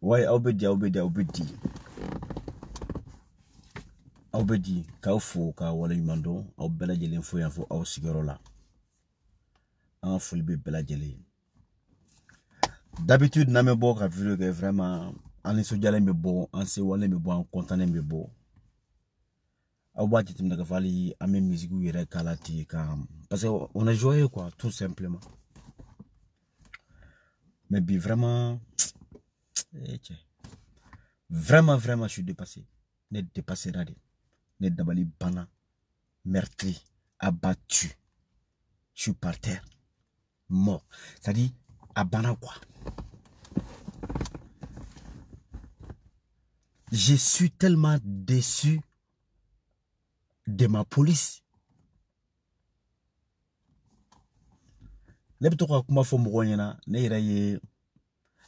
Ouais, Obedi. Obedi, Kaufo, Kawale Mando, au Bella Jelly Fo, au Sigorola. En full be Bella Jelly. D'habitude, n'a me beau, vraiment, en essayant me beau, en se wallet me beau, en content me beau. Au bas, tu me gavali, à mes musiques ou yere kalati, parce qu'on a joué, quoi, tout simplement. Mais bien, vraiment, vraiment, je suis dépassé. Net dépassé, radé. Net d'abali bana, meurtri, abattu. Je suis par terre, mort. C'est-à-dire, abana quoi. Je suis tellement déçu de ma police. Ne peut-être pas faire mon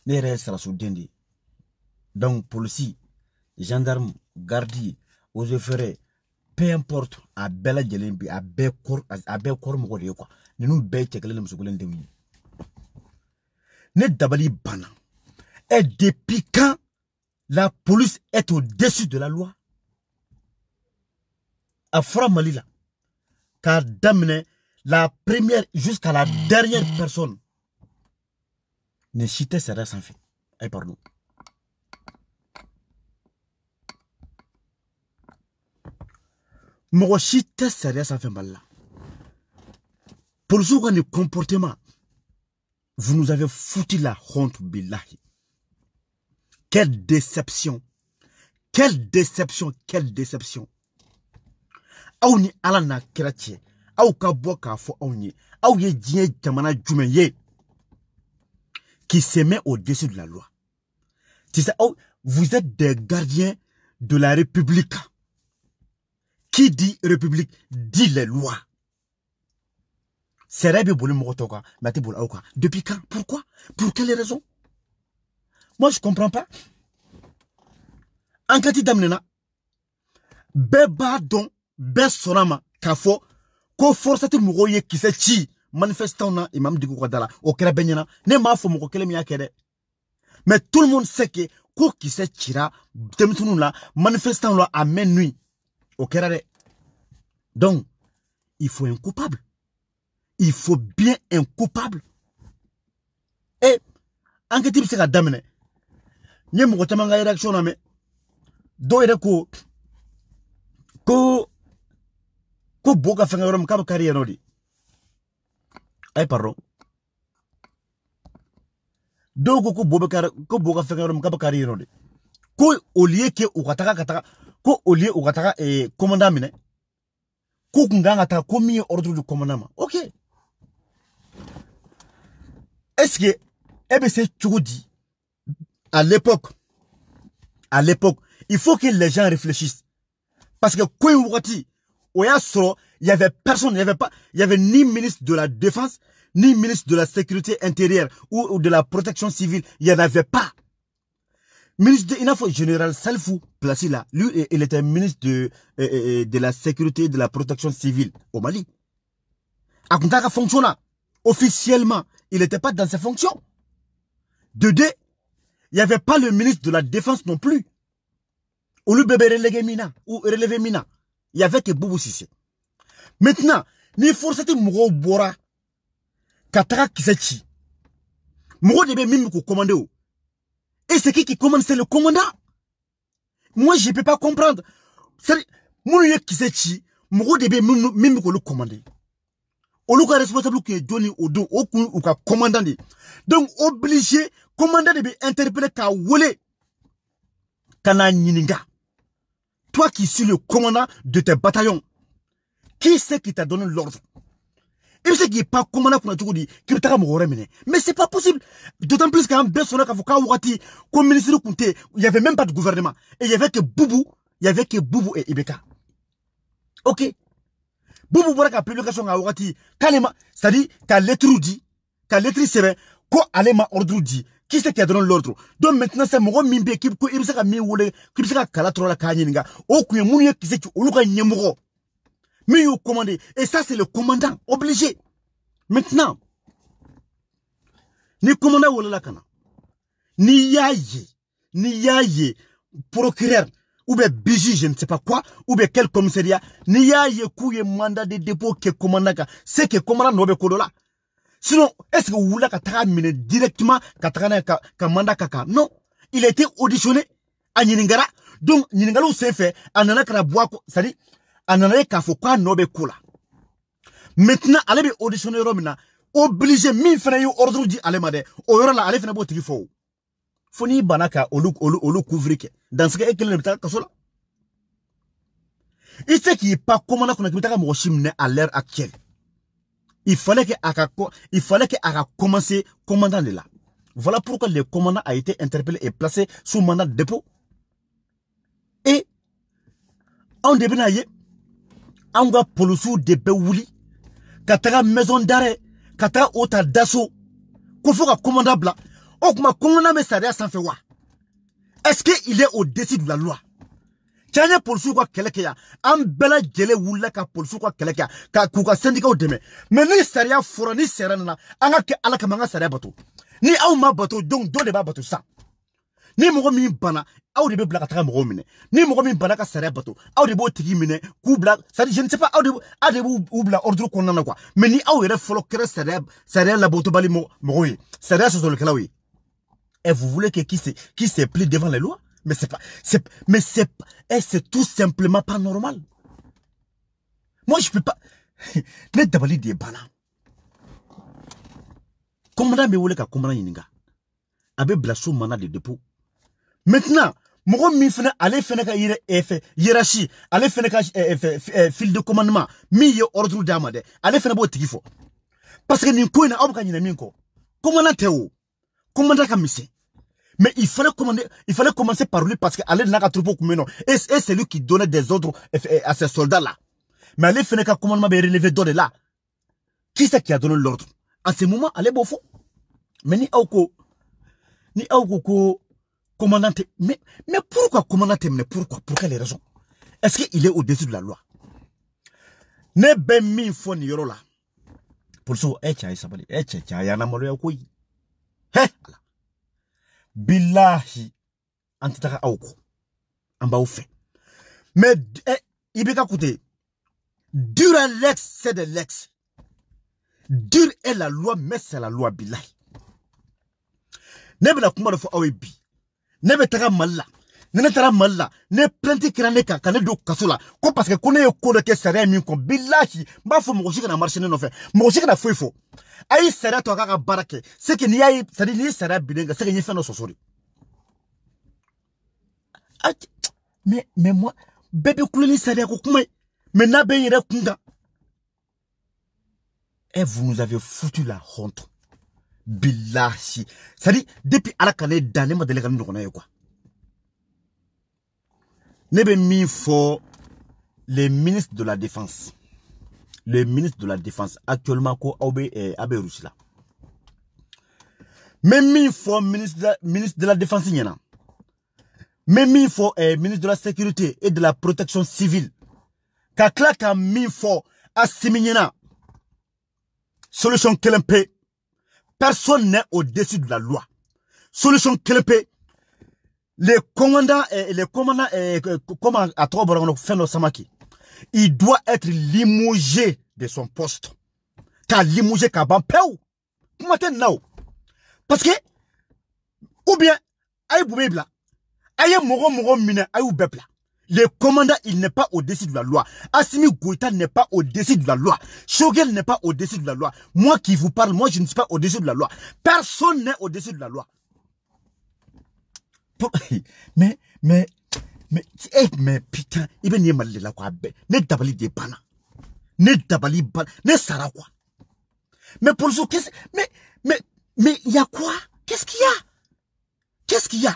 ne sera sous dendi. Donc, policier, gendarme, gardien, aux effets, peu importe, à bella jelembi, à bel corps, mourir quoi. Nous bête que les musulmans de oui. Ne dabali bana. Et depuis quand la police est au-dessus de la loi? À Fra Malila, car d'amener la première jusqu'à la dernière personne ne citait ses sans fait. Eh, pardon. Moi, citais ses sans fait mal là. Pour ce qui est comportement, vous nous avez foutu la honte, billahi. Quelle déception. Quelle déception. Quelle déception. Aouni alana keratie. Aou ka boka fo aouni. Aou ye djien jamana djumeye. Qui se met au-dessus de la loi. Tu sais, vous êtes des gardiens de la République. Qui dit République dit les lois. C'est Rébi Bouli Mokotoka, Mati Boul Aouka. Depuis quand? Pourquoi? Pour quelle raison? Moi, je ne comprends pas. En kati damnena, beba don, be sonama, kafo, ko forçati mouroye qui se chi, manifestant na, imam dikou kwadala, au Kerabenyana, ne ma fo mouko kelemi akere. Mais tout le monde sait que, ko qui se chira, demtounou la, manifestant la à main nuit, au Kerare. Donc, il faut un coupable. Il faut bien un coupable. Et, en que type c'est la dame, n'y a pas de réaction, mais, do ere ko boga fengarom kaba carrière nodi. Ay pardon. Do ko boga fengarom kaba carrière nodi. Ko au lieu que ukataka ko au lieu ukataka commandant mine. Ko kunganga ta ko mi ordre du commandant. OK. Est-ce que EBC Tchoudi à l'époque il faut que les gens réfléchissent. Parce que quand il y avait personne, il y avait ni ministre de la Défense, ni ministre de la Sécurité intérieure ou de la Protection civile. Il n'y en avait pas. Ministre de Inafo, général Salfou, placé là, lui, il était ministre de la Sécurité et de la Protection civile au Mali. À Kuntaka fonctionna. Officiellement, il n'était pas dans ses fonctions. De deux, il n'y avait pas le ministre de la Défense non plus. Ou le bébé relégué Mina, ou relevé Mina. Il y avait que Boubou Sissé. Maintenant, ni forcément Mouro Bora, Katara Kisechi. Mouro debe Mimiko commandé. Et c'est qui commande? C'est le commandant. Moi, je ne peux pas comprendre. C'est Mouro Kisechi, Mouro debe Mimiko le commandé. Ou le responsable qui est donné au dos, ou commandant. Donc, obligé, commandant de interpeller ka wole. Kana Nininga. Toi qui suis le commandant de tes bataillons, qui c'est qui t'a donné l'ordre? Il sait qu'il n'est pas commandant pour nous dire qu'il t'a mené. Mais c'est pas possible. D'autant plus qu'un besoin comme ministre de Kunté, il n'y avait même pas de gouvernement. Et il y avait que Boubou et Ibeka. Ok. Boubou voilà qu'à publication à Ouati, c'est-à-dire qu'à l'être dit, qu'à l'être c'est quoi allez ma ordre dit, Qui c'est qui a donné l'ordre? Donc maintenant, c'est mon mimbe qui peut se faire mieux, qui peut se faire calatrola kanyininga. Oh, qui est mouillé qui c'est qui ou le nyemuro. Mais il commandé. Et ça, c'est le commandant. Obligé. Maintenant, ni commandant ou la kana. Ni yaye, procureur, ou bien biji, je ne sais pas quoi, ou bien quel commissariat, ni yaye kouye mandat de dépôt que commandant, c'est que commandant n'obe kodola. Sinon, est-ce que vous voulez que directement ka mandat kaka? Non. Il a été auditionné à Nyeningara. Donc, Nyeningara s'est fait, anana kara bois, c'est-à-dire, anana ka foka nobe kola. Maintenant, allez be auditionner Romina, obligé, min fena yu ordre di alemade, oyora la ale fena bo tigi fo. Foni banaka, olu couvrike. Dans ce cas, ekele ne bitaka kasola. Il sait qu'il n'est pas commandant qu'on a bitaka mochimne à l'heure actuelle. Il fallait que Aka commence commandant de là. Voilà pourquoi le commandant a été interpellé et placé sous mandat de dépôt. Et en début d'année, on va police de Beouli, Katara maison d'arrêt, Katara ota d'assaut, qu'on faut que commandant blanc. Oh, ma commandant me s'arrête sans faire quoi? Est-ce qu'il est au-dessus de la loi? Tiens, pour ce quoi quelqu'un a un bel gélé ou la pour ce quoi quelqu'un a syndicat au demain. Mais ni saria fourni serana, anga ke ala kamanga saria bateau. Ni au ma bateau, donc deux débats bateau ça. Ni mo mi bana, au début black atra mo mine. Ni mo mi bana ka saria bateau. Au début tigi mine, ku black, ça dit je ne sais pas, au début ou black ordre qu'on en a quoi. Mais ni au yere follow kere saria la bateau bali mo oui. Saria sur le clavier. Et vous voulez que qui se plie devant les lois? Mais c'est tout simplement pas normal. Moi, je peux pas. Net d'abali des bana. Commandant me voulait qu'à commandant yininga. Abe blasso mana de dépôt. Maintenant, moi, mi fena, allez fena ka hiérarchie, allez fena ka fil de commandement, mi ye ordre d'amade, allez fena bo tigifo. Parce que ni ko na abuka nyina minko. Commandant teo. Commandant ka mission. Mais il fallait commencer par lui parce qu'aller n'a qu'à trouver comme non. Et c'est lui qui donnait des ordres à ces soldats-là. Mais allez faire qu'un commandement be relevé de là. Qui c'est qui a donné l'ordre? En ce moment, allez bon faux. Mais ni auko commandant. Mais pourquoi commandant? Mais pourquoi? Pour quelle raison? Est-ce qu'il est au-dessus de la loi? Ne ben mi fo ni yoro là. Pour ça, sabali, yana malo ya koyi. Hé! Billahi antitaka auko amba fait. Mais ibeka koute dur est l'ex, c'est de l'ex. Dur est la loi, mais c'est la loi billahi. Nebe la kuma de fo awebi. Nebe taka malla. Nene tara malla. Ne plenti kirane ka kane do kasola. Ko parce que kone yo kode ke sere min kon billahi ba fo mo na marché no fait. Mo na fo fo. Ayi sere to ka barake. C'est que ni ayi sadi ni sere bidenga c'est que ni fait no sosori. Mais moi bébé kouleni sere ko kuma mais na be yere kunda. Et vous nous avez foutu la honte. Billahi. C'est-à-dire, depuis à la canne d'année, ma délégation de connaît quoi. Nebe mi fo les ministres de la défense. Les ministres de la défense actuellement ko abe Russie. Même mi fo ministre de la défense y en a. Même mi fo ministre de la sécurité et de la protection civile. Kakla ka mi fo asiminyena. Solution kelempe. Personne n'est au-dessus de la loi. Solution kelempe. Les commandants, comment à trois Samaki, il doit être limogé de son poste. Car limogé Kaban Peu. Comment parce que, ou bien, aïe boubébla, aïe moro mine, aïe bebla. Le commandant, il n'est pas au-dessus de la loi. Assimi Goïta n'est pas au-dessus de la loi. Shogel n'est pas au-dessus de la loi. Moi qui vous parle, moi je ne suis pas au-dessus de la loi. Personne n'est au-dessus de la loi. Mais putain, il va n'y avoir la quoi, ne dabali de bana, ne dabali ban, ne sara quoi. Mais pour ce qu'est-ce, mais il y a quoi? Qu'est-ce qu'il y a? Qu'est-ce qu'il y a?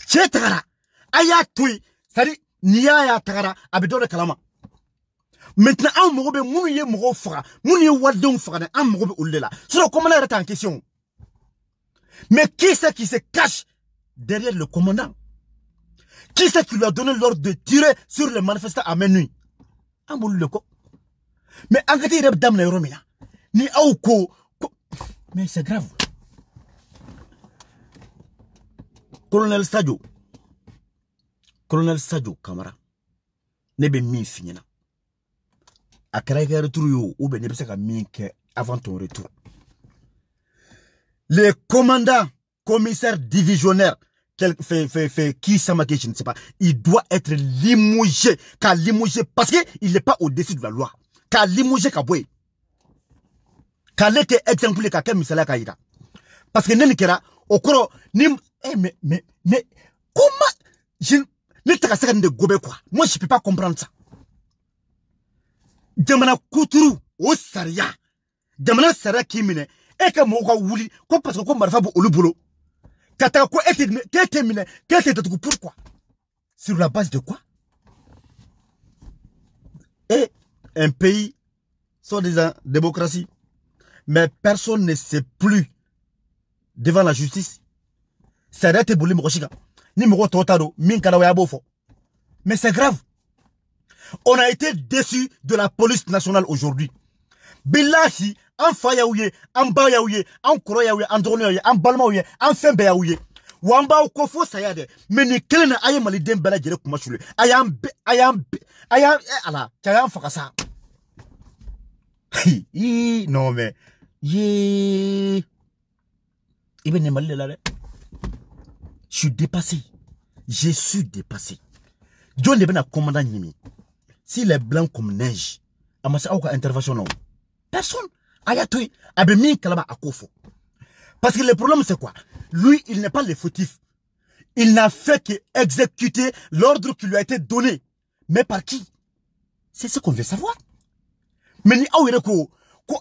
Chetara, aya tui, c'est-à-dire, niya ya tagara, abidore kalama. Maintenant, un mourbe, mouniye mouro fra, mouniye wadon fra, un mourbe oulela. Sur le commandant est en question. Mais qui c'est qui se cache derrière le commandant? Qui c'est qui lui a donné l'ordre de tirer sur les manifestants à minuit? Mais en fait, ni mais c'est grave. Colonel Sadio Camara, nebe mi finina. A créer retour yo ou ben nebseka mi ke avant ton retour. Les commandants, commissaires divisionnaires, qui Samake, je ne sais pas, il doit être limogé, car limogé parce qu'il n'est pas au-dessus de la loi. Car limogé kaboué. Car l'été exemple ka kem misala kaïda. Parce que n'est kera au koro ni mais comment je ne t'as de gobe quoi. Moi je peux pas comprendre ça. Demana kuturu o saria. Demana saria qui mine et que mon wuli comme parce que comme marfa bo olubolo. Kata ko était mine pourquoi? Sur la base de quoi? Et un pays soi-disant démocratie, mais personne ne sait plus devant la justice. C'est arrêté bouli mokoshiga. Ni moko totaro min kana ya bofo. Mais c'est grave. On a été déçus de la police nationale aujourd'hui. Billahi, en fayaouye, en bayaouye, en koroyaouye, en dronéouye, en balmaouye, en fembeyaouye. Wamba ou kofo sayade. Mais ni kelen aye mali dem bela jere kumashule. Ayam, ala, kayam fakasa. Non mais, je suis dépassé. Je suis dépassé. John Lebena commandant Nimi. S'il est blanc comme neige, à ma intervention non. Personne. Ayatoui, abemi kalaba akofo. Parce que le problème c'est quoi? Lui, il n'est pas le fautif. Il n'a fait qu'exécuter l'ordre qui lui a été donné. Mais par qui? C'est ce qu'on veut savoir. Mais ni awere ko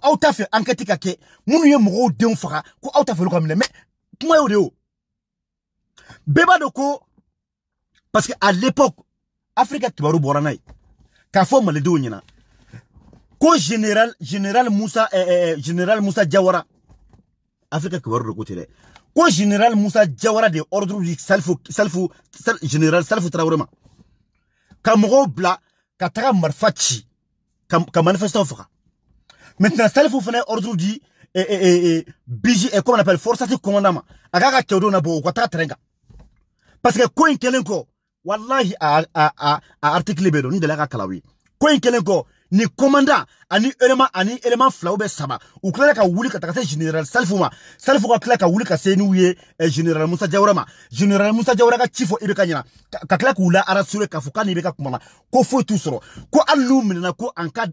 auta fait enquête kake, munu ye moro de fara, ko auta fait le comme mais comment yo Beba doko parce que à l'époque Afrika Kibaru Boranay ka fo maledo nyina ko général Moussa Diawara Afrika Kibaru doko tere ko général Moussa Diawara de ordre du général Salfou Traoré ma ka moro bla ka taga marfachi ka manifestant fera. Maintenant, Salfou fait ordre dit BJ et comment on appelle force de commandement. Agaga Kyodo na bo kwata trenga. Parce que ko inkelenko wallahi a article bedo ni de la kalawi. Ko inkelenko ni commandant ani élément flaube saba. Ou kla ka wuli ka takase général Salfou ka kla ka wuli ka senuye général Moussa Diawara ma. Général Moussa Diawara ka chifo ibeka nyina. Ka kla ku la arasure ka fuka ni beka kumana. Ko fo tout soro. Ko alum na ko en cas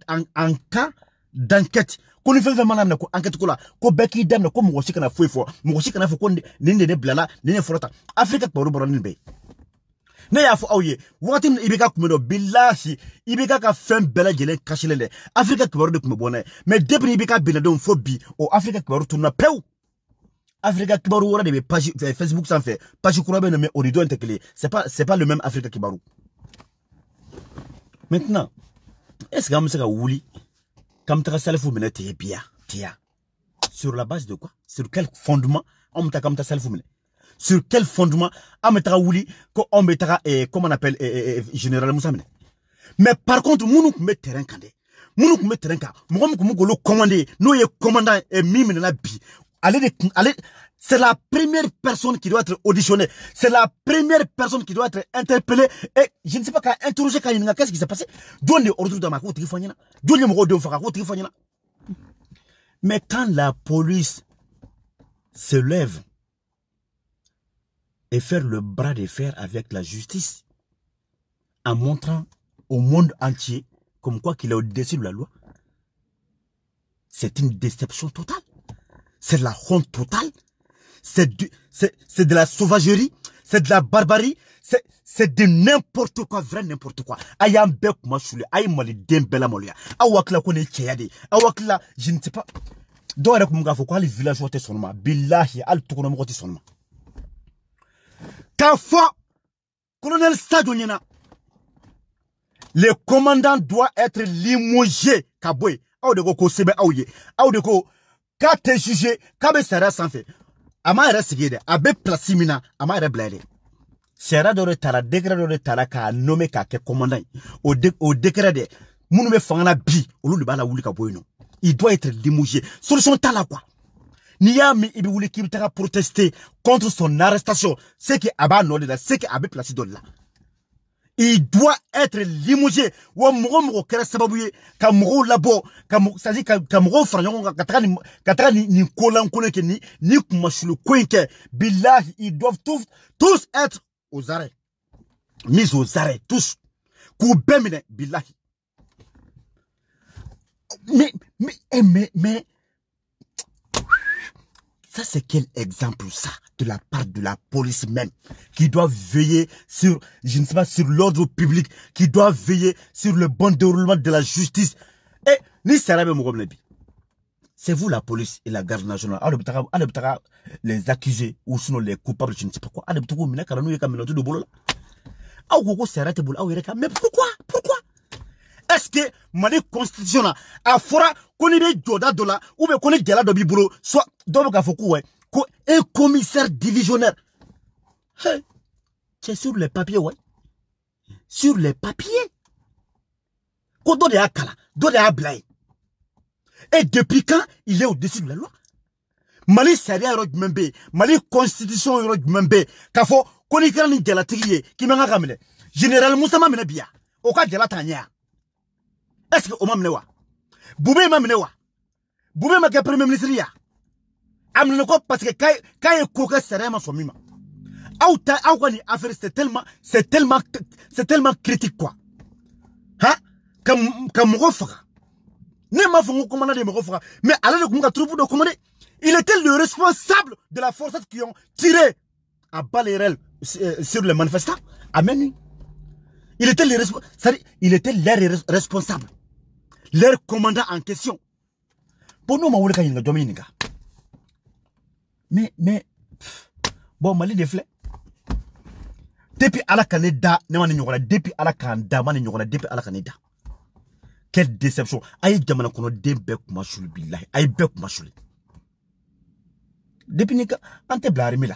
d'enquête ko ni fait manam ko enquête ko la ko beki dem ko mo shikana fo ko ninde ne blala ne forota Afrika ko ro ni be ne ya fo awye wati ibeka kumedo billahi ibeka ka fem bela jele kashilele Afrika ko ro de kume bonne mais depuis ibeka binadon fo bi o Afrika ko ro tourna pew Afrika ko ro wora de page Facebook sans fait page ko be nommé Orido Intekele c'est pas le même Afrika Kibaru. Maintenant est-ce que amsaka wuli comme tu as salfou mené bien, sur la base de quoi? Sur quel fondement on t'a comme ta salfou mené? Sur quel fondement on mettra Wouli, qu'on mettra comment on appelle général Moussa mené? Mais par contre, mounouk met terrain kandé, mounouk met terrain ka, mounouk le commandé, nous y commandant et mime la bi. Allez, c'est la première personne qui doit être auditionnée. C'est la première personne qui doit être interpellée. Et je ne sais pas qu'à interroger qu'est-ce qui s'est passé. Mais quand la police se lève et faire le bras de fer avec la justice, en montrant au monde entier comme quoi qu'il est au-dessus de la loi, c'est une déception totale. C'est de la honte totale. C'est de la sauvagerie. C'est de la barbarie. C'est de n'importe quoi, vrai n'importe quoi. Ayam bek machoule, ayam mali dembela molia. Awakla kone cheyade. Awakla, je ne sais pas. Doire kumga foko ali village wote sonoma. Billahi al tukono mokoti sonoma. Kafo, colonel Stadioniena. Le commandant doit être limogé. Kabwe. Aou de ko sebe aouye. Aou de ko, ka te jugé, ka be sara sans fait. ama yɛrɛ sigi dɛ a bɛ place min na a ma yɛrɛ bila dɛ sariya dɔ de tara décret dɔ de tara k'a nommé k'a kɛ commandant ye o décret dɛ minnu bɛ fanga na bi olu de b'a la wuli ka bɔ yen nɔ il doit être limogé solution t'a la quoi n'i y'a min i bɛ wuli k'i bɛ taga protester contre son arrestation c'est que a b'a nɔ de la c'est que a bɛ place dɔ de la il doit être limogé wa mɔgɔ kɛra sababu ye ka mɔgɔw labɔ c'est-à-dire ka mɔgɔw fara ɲɔgɔn kan ka taga nin ko lankolon kɛ ni kumasuli ko in kɛ billahi ils doivent tous être aux arrêts mis aux arrêts tous k'u bɛɛ minɛ billahi mais ça c'est quel exemple ça de la part de la police même qui doit veiller sur, je ne sais pas, sur l'ordre public, qui doit veiller sur le bon déroulement de la justice. Et ni c'est vous la police et la garde nationale. Les accusés ou sinon les coupables, je ne sais pas quoi. Mais pourquoi? Est-ce que Mali constitution a fora qu'on est Joda Dola ou bien qu'on est Gala Dobiburo, soit Dobogafoku, un commissaire divisionnaire? Hey, c'est sur les papiers, ouais. Sur les papiers. Qu'on donne à Kala, donne à Blaye. Et depuis quand il est au-dessus de la loi? Mali Saria Rodmembe, Mali constitution Rodmembe, Kafo, qu'on est grand Galatirier, qui m'a ramené. Général Moussa Menabia, au cas de la tania. Est-ce que Oma Mnewa? Boubé ma Mnewa? Boubé ma premier ministre ya? Amne ko parce que quand koka serema somima. Affaire c'est tellement critique quoi. Hein? Comme refera. Ne m'a fait commander de me refera. Mais alors le troupe de commander, il était le responsable de la force qui ont tiré à balles réelles sur les manifestants. Amen. Il était leur responsable. Leur commandant en question. Pour nous, ma y Dominica. Mais, bon, Mali de flé. Depuis à la Canada, depuis à la Canada, depuis à la Canada. Quelle déception. Aïe, Jamana kono dembe kumashuli billahi. Aïe, be kumashuli. Depuis nika, ante bla armée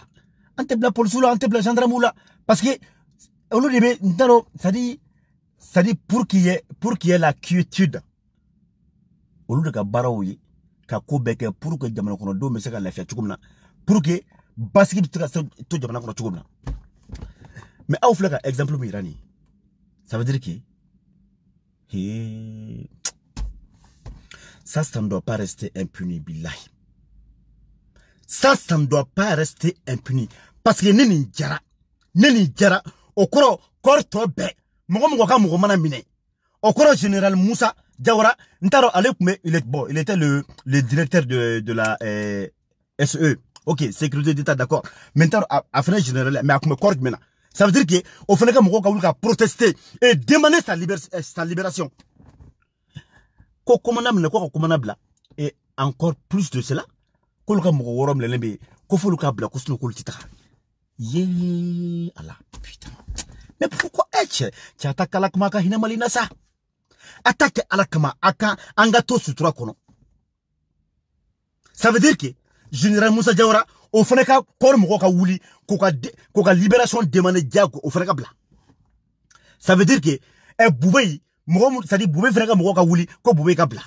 ante bla police là, ante bla gendarme là. Parce que, au lieu de, ça dit, pour qu'il y ait la quiétude. Au lieu de ka baraouye, ka kobeke, pour que Jamana kono do me seka la fia chukumna. Pour que, baski tout Jamana kono chukumna. Mais, à vous faire exemple mirani. Ça veut dire que, ça ne doit pas rester impuni, billahi. Ça ne doit pas rester impuni. Parce que neni jara, okoro, korto be, mogo mine. Okoro général Moussa Diawara, ntaro alekume, il était le directeur de la SE. Ok, sécurité d'État, d'accord. Maintenant, à fin général, mais à comme corps maintenant. Ça veut dire que au final que Moko a protester et demander sa libération. Et encore plus de cela, mais pourquoi tu attaques à la Kamaka Hinamalina ça? Attaque à la Kama, Aka, Angato Sutra Kono. Ça veut dire que Général Moussa Diawara, au Faneka, Kormoka Wuli, Koka libération demandée Diago, au Faneka Bla. Ça veut dire que, Boubé, c'est-à-dire Boubé Faneka Moka Wuli, Ko Boubé Kabla.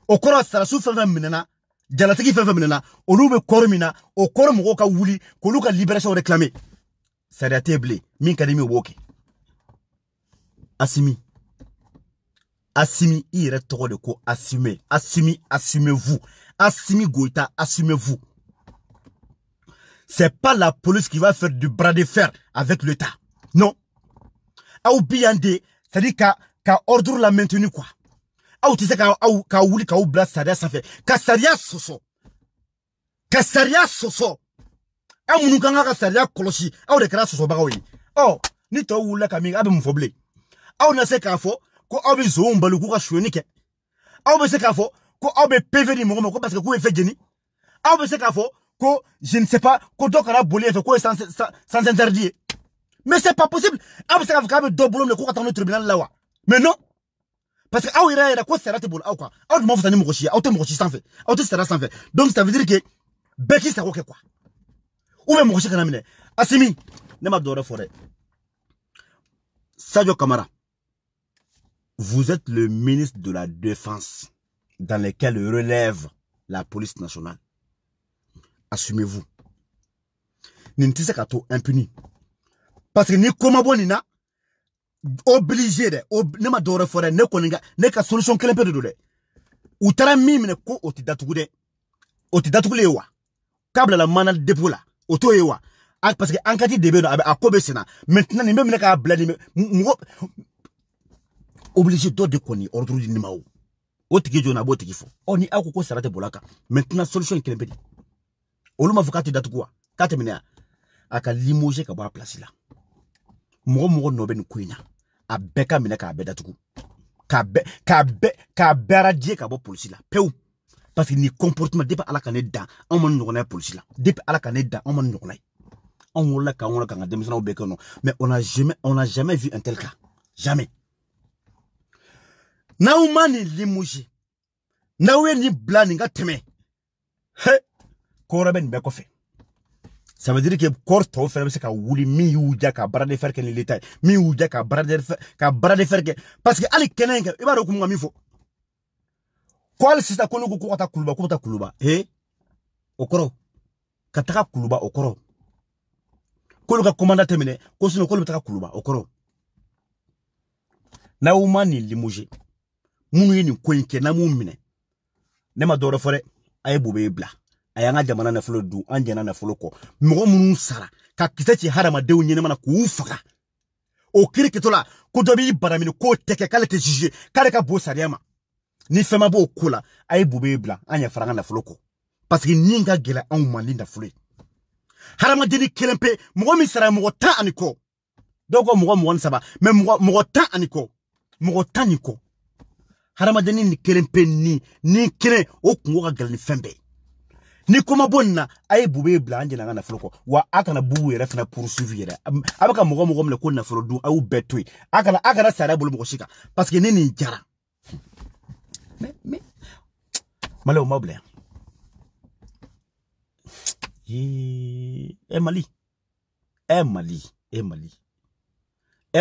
Au Kora Sarasu Femme Menena, Dialatiki Femme Menena, au Loube Kormina, au Kormoka Wuli, Koluka libération réclamée. Ça a été blé, Minkademi Woke. Assimi, il reste trop de quoi assumer. Assumez-vous. Assimi Goïta, assumez-vous. C'est pas la police qui va faire du bras de fer avec l'État. Non. Aou Biyande, c'est-à-dire qu'à ordre la maintenu quoi. Aou tu sais qu'à ouli qu'à oubla saria ça fait. Kassaria soso. Aou mounukanga kassaria kolosi. Aou de kara soso bagawi. Oh, ni to oula kami abe moufoble. Aou na se kafo. Ko abe zo mbaluku ka chouenike. Aou be se kafo. Ko abe PV di mogo parce que kou fait geni. Aou be se kafo. Ko je ne sais pas. Ko dokara bolé fait quoi sans interdire. Mais c'est pas possible. Aou se kafo kabe do bolom le kou ka tanu tribunal là wa. Mais non. Parce que aou ira ko serate bol aou quoi. Aou mo fotani mo koshi. Aou te mo koshi sans fait. Aou te sera sans fait. Donc ça veut dire que Beki ça quoi. Ou même Mouché Kanamine. Assimi, Nema Dore Forêt. Sadio Kamara, vous êtes le ministre de la Défense dans lequel relève la police nationale. Assumez-vous. N'intissez qu'à tout impuni. Parce que ni komabo nina obligé de nema dore fore ne koninga ne ka solution kelen pe de do de. Utara mimine ko oti datugu de. Oti datugu lewa. Câble la manal dépôt là. Auto ewa. Parce que ankati debe no abe akobe sena. Maintenant ni même ka bladi obligé de koni ordre di nimao. Otiki jona bo tiki fo. Oni akoko sarate bolaka. Maintenant solution kelen pe di. Oluma vukati datugu wa. Kate minea aka limoger ka ba place là. Mogo nobe ni kuina a beka mina ka beda tuku ka beradie ka bo police la peu parce que ni comportement depuis ala kané da on man ngona police la depuis ala kané da on man ngona on wala ka nga démission au beka non mais on a jamais vu un tel cas jamais na umani limouji na we ni blani nga teme he ko raben be ko fe. Ça veut dire que corps to faire c'est ka wuli mi uja ka barade faire que l'état mi uja ka barade faire que parce que ali kenenga e ba ro kuma mi fo kwal sista kono ko ta kuluba okoro kataka kuluba okoro kolo ka commanda terminé ko sino kolo ta kuluba okoro na umani limouji munu yini ko yinke na mu mine ne ma doro fore ay bube bla ayanga jamana na folo du anjena na folo ko mo munu sara ka kisachi harama de unyene mana ku faka o kiriketola ko dobi baramini ko teke kale te juger kale ka bo sariama ni fema bo kula ay bube bla anya faranga na folo ko parce que ninga gela an mali na folo harama deni kelempe mo mi sara mo ta aniko dogo mo saba mais mo ta aniko mo ta niko harama deni ni kelempe ni kire o kungo ka gela ni fembe ni koma bonna ay bube blanje na na floko wa akana buwe refna poursuivre abaka mogo mle ko na folo du au betui akana sara bulu mo shika parce que nini jara mais malo mable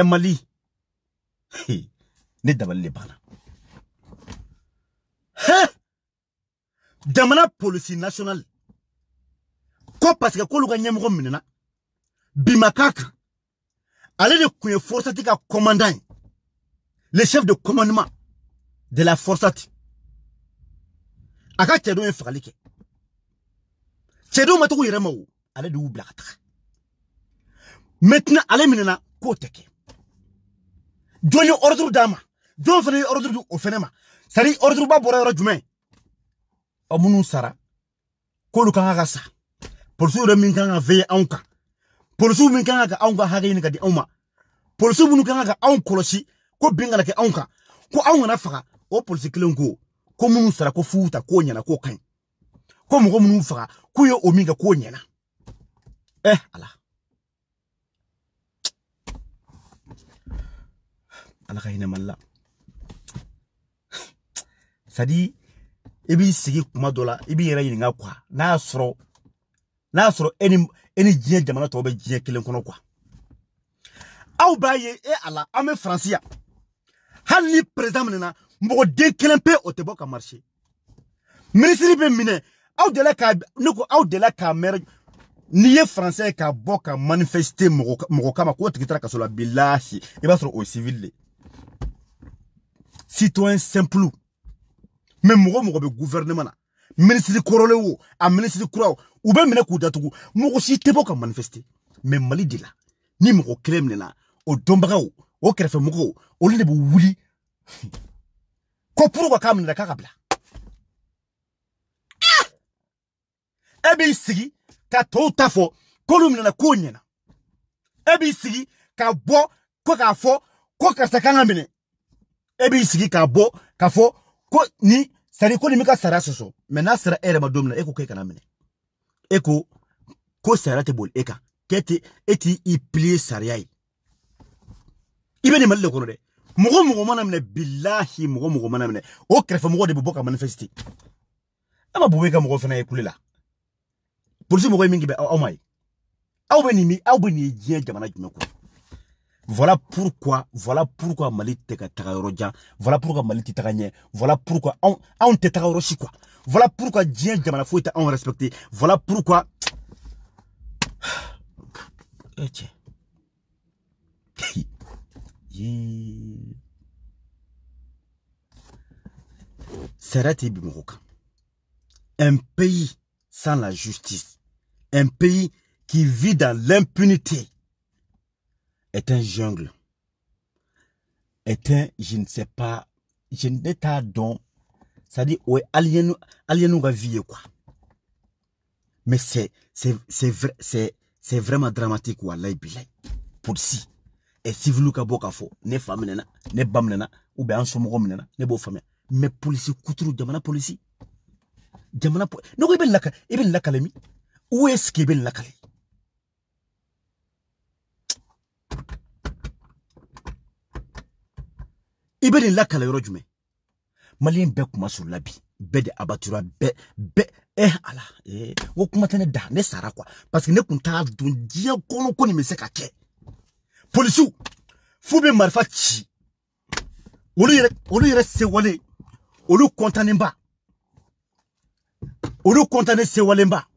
Mali ne dabal le bana Damana police nationale ko parce que ko luka nyamgo minena bimakaka allez de kuye forçati ka commandant le chef de commandement de la forçati aka tedo en falike tedo matuko yeremawo allez de oublakata maintenant allez minena ko teke joni ordre dama don fene ordre du ofenema sari ordre ba bora jumain amunu sara kolu kan ga sa polisu re min kan ga ve anka polisu min kan ga anka ha ga ni ga di auma polisu mun kan ga an kolosi ko bingala ke anka ko an na faka o polisu kilen ko munu sara ko futa ko nyana ko kan ko mu munu faka ko yo ominga ko nyana ala ka hina malla sadi ibi sigi kuma dola ibi yera yinga kwa na soro eni jiye jamana to be jiye kelen kono kwa aw baye ala ame francia hali président menena mbo de kelen pe o te boka marché ministre be mine aw de la ka mer niye français ka boka manifester moko kama ko tikitara ka sola billahi iba soro au civil citoyen simple. Mais mogo be gouvernement na ministre korole wo a ministre kuraw ou be mena ku datugu mogo si tebo ka manifester mais mali dila ni mogo kremne na o dombagaw o krefe mogo o le bu wuli ko pour ka kamna ka kabla ebi sigi ka to tafo kolumna na konyena ebi sigi ka bo ko ka fo ko ka sakanga mine ebi sigi ka bo ka fo ko ni sari ko ni mika sara soso mais na sara ere madomna eko ke kana mine eko ko sara te bol eka kete eti i plier sariai ibe ni malle ko de mogo mana mine billahi mogo mana mine o krefa mogo de boka manifesti ama buweka mogo fana e kulela police mogo mingi be o mai Voilà pourquoi Mali teka tagaroja, voilà pourquoi Mali titaganye, voilà pourquoi on te tagaroshi quoi. Voilà pourquoi Dien Jamana faut être respecté. Voilà pourquoi un pays sans la justice, un pays qui vit dans l'impunité est un jungle, est un, je ne sais pas, je n'ai pas don, ça dit, ouais, alien va vivre quoi. Mais c'est vraiment dramatique, wallahi bilay. Pour si. Et si vous l'avez fait, ne femme nena, ne bam nena, ou bien en somme nena, ne beau femme. Mais police, couture, jamana police. Jamana police. Non, il la calemi. Où est-ce qu'il est la calé? Il est la calé, Rojume. Malien bek kuma sur labi. Be de abatura, be, ala. Ou kuma tene da, ne sara quoi. Parce que ne kunta d'un dia kono koni me se kake. Police, Foube Marfa Chi. Olu yere se wale. Olu kontane mba. Olu kontane se wale mba.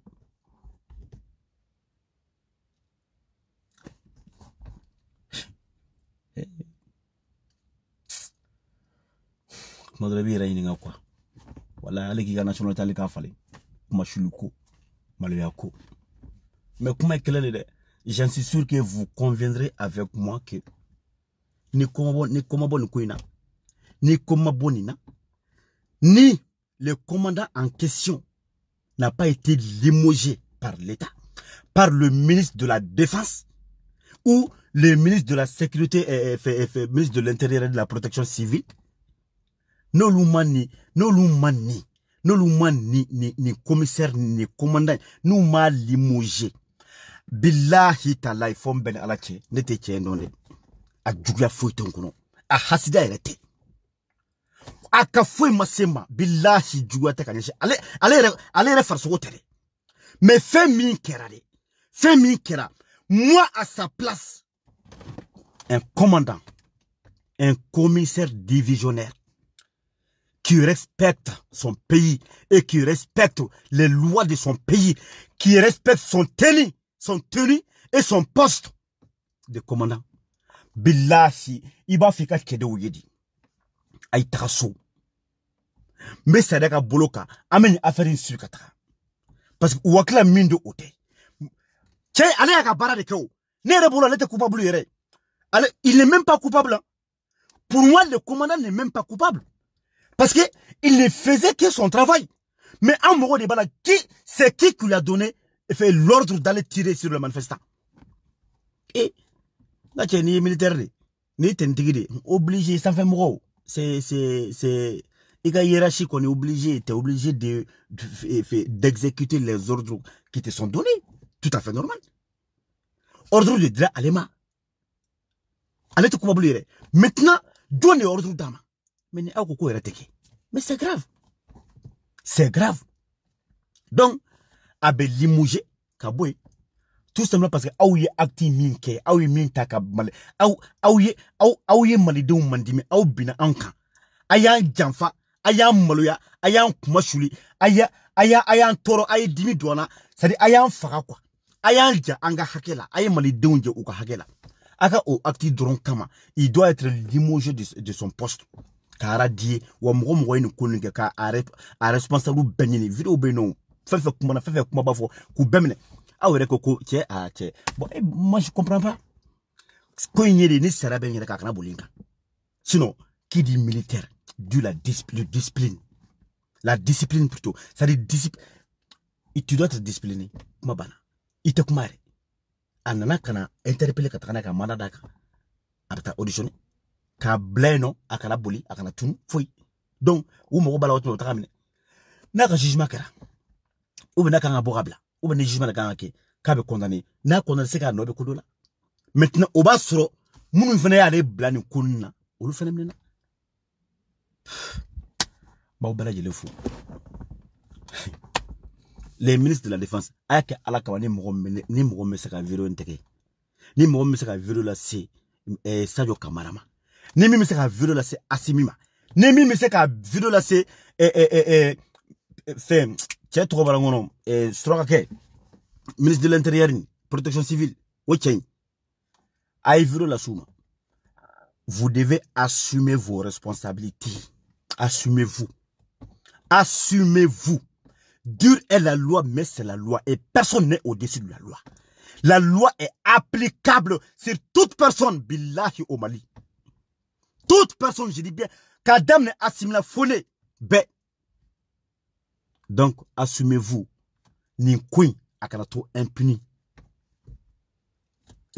Madrebi yere yininga kwa. Wala ale ki ga nationalité ale ka fale. Kuma shuluko. Maloyako. Mais kuma kelele de. J'en suis sûr que vous conviendrez avec moi que ni le commandant en question n'a pas été limogé par l'État, par le ministre de la Défense ou le ministre de la Sécurité ministre de l'Intérieur et de la Protection civile. No lumani ni commissaire ni commandant nous m'a limogé. Billahi ta'ala fom ben alache nete chendonde a jugya foiton kono a hasida erete aka foi masema billahi jugya ta kanyeshi ale farso tere mais fait min kera moi à sa place un commandant, un commissaire divisionnaire qui respecte son pays et qui respecte les lois de son pays, qui respecte son tenue et son poste de commandant. Billahi, iba fika kede uyedi. Ay taraso. Mais ça daka boloka, amen affaire sur katra. Parce que wakla mindo ote. Tiens, allez à la barre de Kao. Nere bolo l'était coupable yere. Il n'est même pas coupable. Pour moi, le commandant n'est même pas coupable. Parce que il ne faisait que son travail. Mais en moro de bala, c'est qui lui a donné fait l'ordre d'aller tirer sur le manifestant? Et là, tu es ni militaire, ni t'es obligé, ça fait moro. C'est il y a hiérarchie qu'on est obligé, t'es obligé d'exécuter les ordres qui te sont donnés. Tout à fait normal. Ordre de dra alema. Allez te couper. Maintenant, donne ordre d'ama. Mais c'est grave. C'est grave. Donc, abe limouge, kaboué. Tout simplement parce que aouye acti minke, aouye minta kabale, aouye malidou mandime, aou bina anka. Aya jamfa, aya maloya, aya kumashuli, aya toro, aya dimi douana, c'est-à-dire aya fara quoi. Aya ja anga hakela, aya malidou nje uka hakela. Aka o acti dron kama, il doit être limogé de son poste. Kara die wa mgo yin kuninga ka a responsable benini video beno fefe kuma bafo ku bemne awere koko che a che bon moi je comprends pas ko yiri ni sera ben yere ka kana bolinga sinon qui dit militaire dit la discipline plutôt ça dit discipline et tu dois être discipliné kuma bana ite kumare anana kana interpeller ka kana ka manada ka abta auditionner ka bleno akala boli akala tunu foi donc ou mo bala wotno takamine na ka jugement kara ou na ka ngabogabla ou ben jugement ka ngake ka be condamné na condamné se ka no be kudola maintenant o ba soro munu fene ya le blani kunna o lu fene mena ba bala jele fou les ministres de la défense ayake ala kawa ni mogo me se ka vidéo nteke ni mogo me se ka vidéo la se Sadio Kamara ma ni mi me se ka vidéo la se Assimi ma ni mi me se ka vidéo la se fait tche to bara ngono Suraka ke ministre de l'intérieur ni protection civile o tchen ay vidéo la souma. Vous devez assumer vos responsabilités. Assumez-vous. Assumez-vous. Dure est la loi, mais c'est la loi. Et personne n'est au-dessus de la loi. La loi est applicable sur toute personne. Billahi au Mali. Toute personne, je dis bien. Kadam ne assume la folie. Ben. Donc, assumez-vous. Ni queen akanato impuni.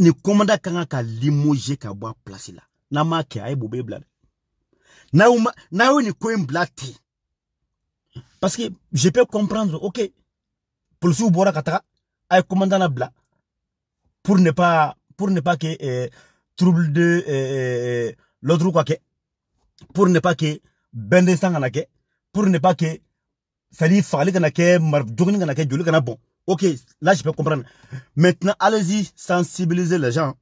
Ni commanda kanga ka limoger ka boa place là. Na ma ke ay bobe blade. Na ni queen blate. Parce que je peux comprendre, ok, pour le sous-bora kataka, ay commandant la bla, pour ne pas que trouble de l'autre quoi que, pour ne pas que bendesang anake, pour ne pas que fali fali kanake, marjogni kanake, joli kana bon. Ok, là je peux comprendre. Maintenant, allez-y, sensibiliser les gens.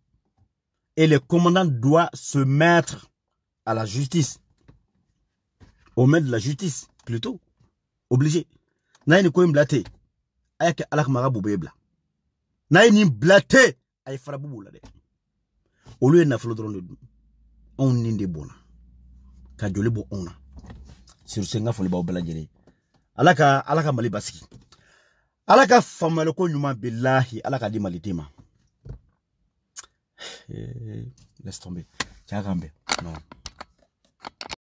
Et le commandant doit se mettre à la justice. Au maître de la justice, plutôt. Obligé. N'a ni koy blaté. Ayake alak mara boubé bla. N'a ni blaté. Ay fara boubou la de. Au lieu na flo drone on ninde bona. Ka joli bo ona. Sur senga foli ba obla jere. Alaka mali baski. Alaka famale ko nyuma billahi alaka di mali tema. Laisse tomber. Tiens, non.